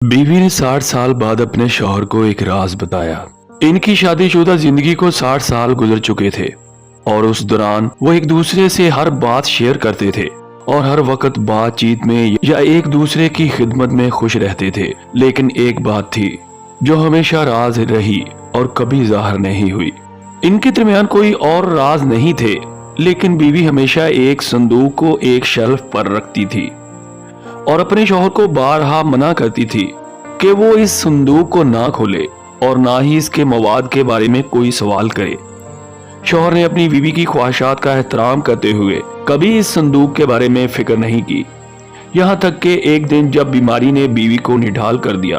बीवी ने 60 साल बाद अपने शौहर को एक राज बताया। इनकी शादीशुदा जिंदगी को 60 साल गुजर चुके थे और उस दौरान वो एक दूसरे से हर बात शेयर करते थे और हर वक्त बातचीत में या एक दूसरे की खिदमत में खुश रहते थे। लेकिन एक बात थी जो हमेशा राज रही और कभी जाहिर नहीं हुई। इनके दरमियान कोई और राज नहीं थे, लेकिन बीवी हमेशा एक संदूक को एक शेल्फ पर रखती थी और अपने शौहर को बारहा मना करती थी कि वो इस संदूक को ना खोले और ना ही इसके मवाद के बारे में कोई सवाल करे। शौहर ने अपनी बीवी की ख्वाहिशात का एहतराम करते हुए कभी इस संदूक के बारे में फिक्र नहीं की। यहाँ तक कि एक दिन जब बीमारी ने बीवी को निढाल कर दिया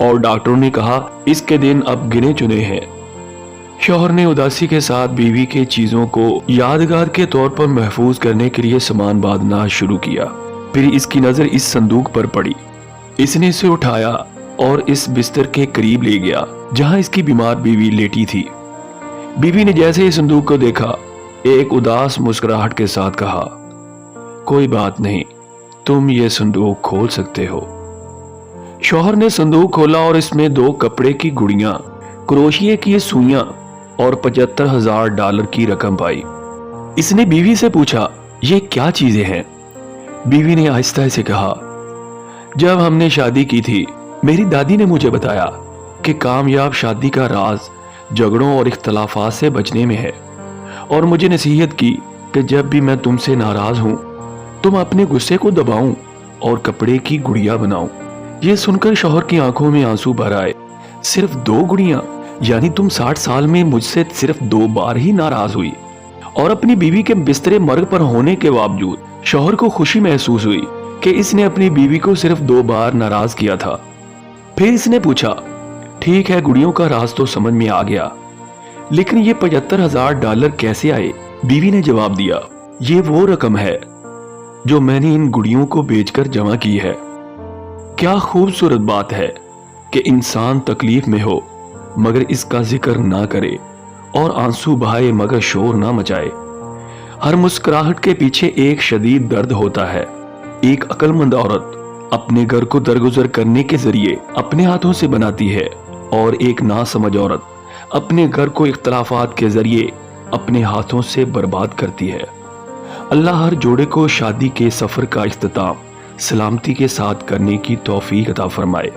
और डॉक्टरों ने कहा इसके दिन अब गिने चुने हैं, शौहर ने उदासी के साथ बीवी के चीजों को यादगार के तौर पर महफूज करने के लिए सामान बांधना शुरू किया। फिर इसकी नजर इस संदूक पर पड़ी। इसने इसे उठाया और इस बिस्तर के करीब ले गया जहां इसकी बीमार बीवी लेटी थी। बीवी ने जैसे इस संदूक को देखा, एक उदास मुस्कुराहट के साथ कहा, कोई बात नहीं, तुम ये संदूक खोल सकते हो। शौहर ने संदूक खोला और इसमें 2 कपड़े की गुड़ियां, क्रोशिये की सुइयां और $75,000 की रकम पाई। इसने बीवी से पूछा, ये क्या चीजें हैं? बीवी ने आहिस्ता से कहा, जब हमने शादी की थी मेरी दादी ने मुझे बताया कि कामयाब शादी का राज झगड़ों और इख्तलाफात से बचने में है और मुझे नसीहत की कि जब भी मैं तुमसे नाराज हूं तुम अपने गुस्से को दबाऊं और कपड़े की गुड़िया बनाऊं। ये सुनकर शौहर की आंखों में आंसू भर आए। सिर्फ 2 गुड़ियां? यानी तुम 60 साल में मुझसे सिर्फ 2 बार ही नाराज हुई? और अपनी बीवी के बिस्तरे मर्ग पर होने के बावजूद शौहर को खुशी महसूस हुई कि इसने अपनी बीवी को सिर्फ 2 बार नाराज किया था। फिर इसने पूछा, ठीक है, गुड़ियों का राज तो समझ में आ गया, लेकिन ये $75,000 कैसे आए? बीवी ने जवाब दिया, ये वो रकम है जो मैंने इन गुड़ियों को बेचकर जमा की है। क्या खूबसूरत बात है कि इंसान तकलीफ में हो मगर इसका जिक्र ना करे और आंसू बहाए मगर शोर ना मचाए। हर मुस्कुराहट के पीछे एक शदीद दर्द होता है। एक अक्लमंद औरत अपने घर को दरगुजर करने के जरिए अपने हाथों से बनाती है और एक नासमझ औरत अपने घर को इख्तलाफात के जरिए अपने हाथों से बर्बाद करती है। अल्लाह हर जोड़े को शादी के सफर का इख्तिताम सलामती के साथ करने की तौफीक अता फरमाए।